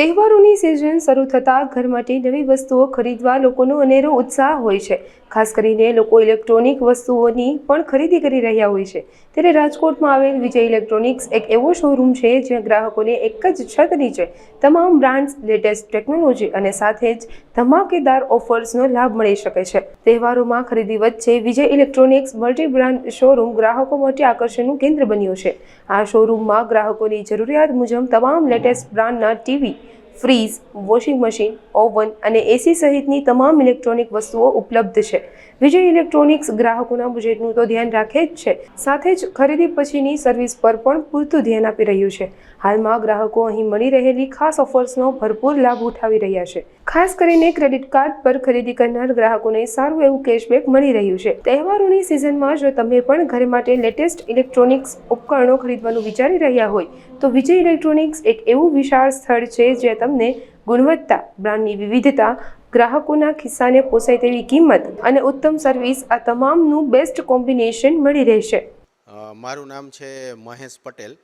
તહેવારોની સિઝન શરૂ થતાં ઘર માટે નવી વસ્તુઓ ખરીદવા લોકોનો અનેરો ઉત્સાહ હોય છે। ખાસ કરીને લોકો ઇલેક્ટ્રોનિક વસ્તુઓની પણ ખરીદી કરી રહ્યા હોય છે। ત્યારે રાજકોટમાં આવેલ વિજય ઇલેક્ટ્રોનિક્સ એક એવો શોરૂમ છે જ્યાં ગ્રાહકોને એક જ છત નીચે તમામ બ્રાન્ડ્સ, લેટેસ્ટ ટેકનોલોજી અને સાથે જ ધમાકેદાર ઓફર્સનો લાભ મળી શકે છે। તહેવારોમાં ખરીદી વચ્ચે વિજય ઇલેક્ટ્રોનિક્સ મલ્ટી બ્રાન્ડ શોરૂમ ગ્રાહકો માટે આકર્ષણનું કેન્દ્ર બન્યું છે। આ શોરૂમમાં ગ્રાહકોની જરૂરિયાત મુજબ તમામ લેટેસ્ટ બ્રાન્ડના TV, fridge, washing machine, oven અને એસી સહિતની તમામ ઇલેક્ટ્રોનિક વસ્તુઓ ઉપલબ્ધ છે। વિજય ઇલેક્ટ્રોનિક્સ ગ્રાહકોના બજેટનું તો ધ્યાન રાખે જ છે, સાથે જ ખરીદી પછીની સર્વિસ પર પણ પૂરતું ધ્યાન આપી રહ્યું છે। હાલમાં ગ્રાહકો અહીં મળી રહેલી ખાસ ઓફર્સનો ભરપૂર લાભ ઉઠાવી રહ્યા છે। ખાસ કરીને ક્રેડિટ કાર્ડ પર ખરીદી કરનાર ગ્રાહકોને સારું એવું કેશબેક મળી રહ્યું છે। તહેવારોની સિઝનમાં જો તમે પણ ઘર માટે લેટેસ્ટ ઇલેક્ટ્રોનિક્સ ઉપકરણો ખરીદવાનું વિચારી રહ્યા હોય તો વિજય ઇલેક્ટ્રોનિક્સ એક એવું વિશાળ સ્થળ છે જ્યાં તમને ગુણવત્તા, બ્રાન્ડની વિવિધતા, ગ્રાહકોના ખિસ્સાને પોસાય તેવી કિંમત અને ઉત્તમ સર્વિસ આ તમામનું બેસ્ટ કોમ્બિનેશન મળી રહેશે। મારું નામ છે મહેશ પટેલ।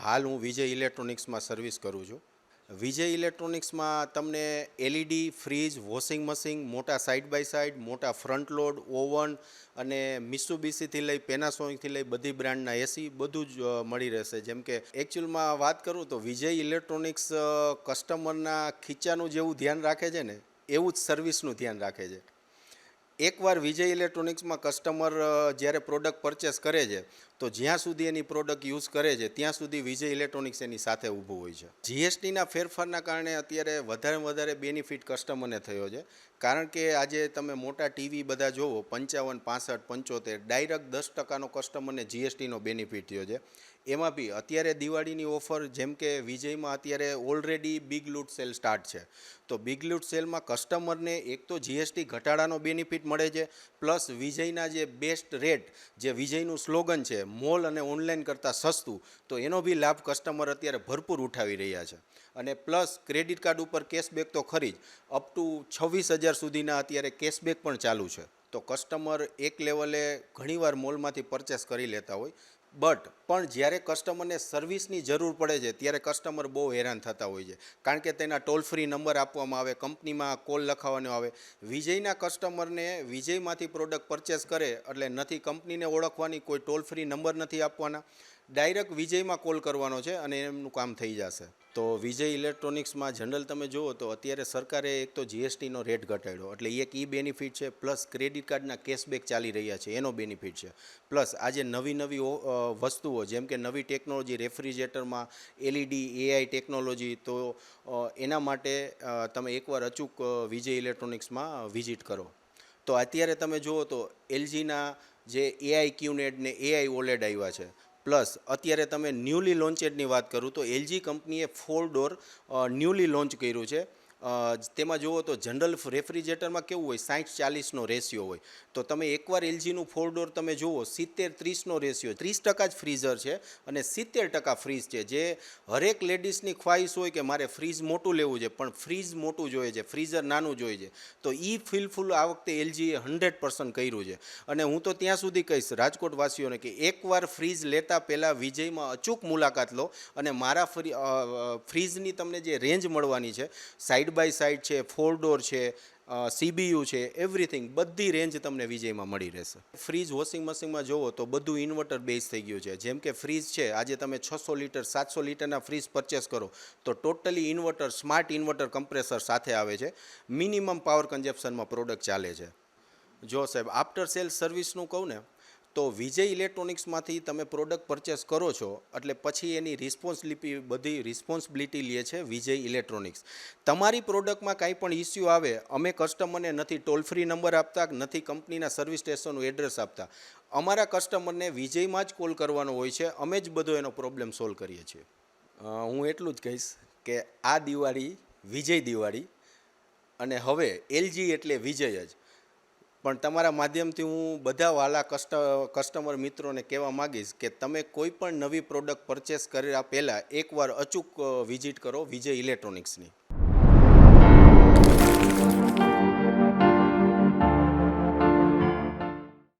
હાલ હું વિજય ઇલેક્ટ્રોનિક્સમાં સર્વિસ કરું છું। વિજય ઇલેક્ટ્રોનિક્સમાં તમને એલઈડી, ફ્રીજ, વોશિંગ મશીન, મોટા સાઇડ બાય સાઇડ, મોટા ફ્રન્ટ લોડ, ઓવન અને મિત્સુબિશીથી લઈ પેનાસોનિકથી લઈ બધી બ્રાન્ડના એસી બધું જ મળી રહેશે। જેમ કે એકચ્યુઅલમાં વાત કરું તો વિજય ઇલેક્ટ્રોનિક્સ કસ્ટમરના ખીચાનું જેવું ધ્યાન રાખે છે ને એવું જ સર્વિસનું ધ્યાન રાખે છે। એકવાર વિજય ઇલેક્ટ્રોનિક્સમાં કસ્ટમર જ્યારે પ્રોડક્ટ પરચેસ કરે છે તો જ્યાં સુધી એની પ્રોડક્ટ યુઝ કરે છે ત્યાં સુધી વિજય ઇલેક્ટ્રોનિક્સ એની સાથે ઊભું હોય છે। જીએસટીના ફેરફારના કારણે અત્યારે વધારે બેનિફિટ કસ્ટમરને થયો છે, કારણ કે આજે તમે મોટા ટીવી બધા જોવો 55, 65, 75 ડાયરેક્ટ 10%નો કસ્ટમરને જીએસટીનો બેનિફિટ થયો છે। એમાં બી અત્યારે દિવાળીની ઓફર, જેમ કે વિજયમાં અત્યારે ઓલરેડી બિગ લૂટ સેલ સ્ટાર્ટ છે, તો બિગ લૂટ સેલમાં કસ્ટમરને એક તો જીએસટી ઘટાડાનો બેનિફિટ મળે છે, પ્લસ વિજયના જે બેસ્ટ રેટ, જે વિજયનું સ્લોગન છે મોલ અને ઓનલાઈન કરતાં સસ્તું, તો એનો બી લાભ કસ્ટમર અત્યારે ભરપૂર ઉઠાવી રહ્યા છે। અને પ્લસ ક્રેડિટ કાર્ડ ઉપર કેશબેક તો ખરી જ, અપ ટુ 26,000 સુધીના અત્યારે કેશબેક પણ ચાલુ છે। તો કસ્ટમર એક લેવલે ઘણીવાર મોલમાંથી પરચેસ કરી લેતા હોય, પણ જ્યારે કસ્ટમરને સર્વિસની જરૂર પડે છે ત્યારે કસ્ટમર બહુ હેરાન થતા હોય છે, કારણ કે તેના ટોલ ફ્રી નંબર આપવામાં આવે, કંપનીમાં કોલ લખાવવાનો આવે। વિજયના કસ્ટમરને વિજયમાંથી પ્રોડક્ટ પરચેસ કરે એટલે નથી કંપનીને ઓળખવાની, કોઈ ટોલ ફ્રી નંબર નથી આપવાના, ડાયરેક્ટ વિજયમાં કોલ કરવાનો છે અને એમનું કામ થઈ જશે। તો વિજય ઇલેક્ટ્રોનિક્સમાં જનરલ તમે જુઓ તો અત્યારે સરકારે એક તો જીએસટીનો રેટ ઘટાડ્યો એટલે એક બેનિફિટ છે, પ્લસ ક્રેડિટ કાર્ડના કેશબેક ચાલી રહ્યા છે એનો બેનિફિટ છે, પ્લસ આજે નવી વસ્તુઓ જેમ કે નવી ટેકનોલોજી રેફ્રિજરેટરમાં એલઈડી, એઆઈ ટેકનોલોજી, તો એના માટે તમે એકવાર અચૂક વિજય ઇલેક્ટ્રોનિક્સમાં વિઝિટ કરો। તો અત્યારે તમે જુઓ તો એલજીના જે એઆઈ ક્યુનેટ ને એઆઈ ઓલેડ આવ્યા છે, પ્લસ અત્યારે તમે ન્યૂલી લોન્ચેડની વાત કરું તો એલજી કંપનીએ 4 ડોર ન્યૂલી લોન્ચ કર્યું છે। તેમાં જુઓ તો જનરલ રેફ્રિજરેટરમાં કેવું હોય 60-40નો રેશિયો હોય, તો તમે એકવાર એલજીનું 4 ડોર તમે જુઓ 70-30નો રેશિયો, 30% જ ફ્રીઝર છે અને 70% ફ્રીજ છે, જે હરેક લેડીઝની ખ્વાહિશ હોય કે મારે ફ્રીજ મોટું લેવું છે પણ ફ્રીજ મોટું જોઈએ છે, ફ્રીઝર નાનું જોઈએ છે, તો એ ફિલફુલ આ વખતે એલજીએ 100% કર્યું છે। અને હું તો ત્યાં સુધી કહીશ રાજકોટવાસીઓને કે એકવાર ફ્રીજ લેતા પહેલાં વિજયમાં અચૂક મુલાકાત લો અને મારા ફ્રીજની તમને જે રેન્જ મળવાની છે, સાઇડ બાય સાઇડ છે, 4 ડોર છે, સીબીયુ છે, એવરીથિંગ બધી રેન્જ તમને વિજયમાં મળી રહેશે। ફ્રીજ, વોશિંગ મશીનમાં જુઓ તો બધું ઇન્વર્ટર બેઝ થઈ ગયું છે। જેમ કે ફ્રીજ છે, આજે તમે 600 લીટર 700 લીટરના ફ્રીજ પરચેસ કરો તો totally inverter, smart inverter compressor સાથે આવે છે, મિનિમમ પાવર કન્ઝપ્શનમાં પ્રોડક્ટ ચાલે છે। જો સાહેબ આફ્ટર સેલ સર્વિસનું કહું ને તો વિજય ઇલેક્ટ્રોનિક્સમાંથી તમે પ્રોડક્ટ પરચેસ કરો છો એટલે પછી એની બધી રિસ્પોન્સિબિલિટી લે છે વિજય ઇલેક્ટ્રોનિક્સ। તમારી પ્રોડક્ટમાં કાંઈ પણ ઇસ્યુ આવે, અમે કસ્ટમરને નથી ટોલ ફ્રી નંબર આપતા, નથી કંપનીના સર્વિસ સ્ટેશનનું એડ્રેસ આપતા, અમારા કસ્ટમરને વિજયમાં જ કોલ કરવાનો હોય છે, અમે જ બધો એનો પ્રોબ્લેમ સોલ્વ કરીએ છીએ। હું એટલું જ કહીશ કે આ દિવાળી વિજય દિવાળી, અને હવે એલજી એટલે વિજય જ। પણ તમારા માધ્યમથી હું બધા વાલા કસ્ટમર મિત્રોને કહેવા માગીશ કે તમે કોઈ પણ નવી પ્રોડક્ટ પરચેસ કર્યા પહેલાં એકવાર અચૂક વિઝિટ કરો વિજય ઇલેક્ટ્રોનિક્સની।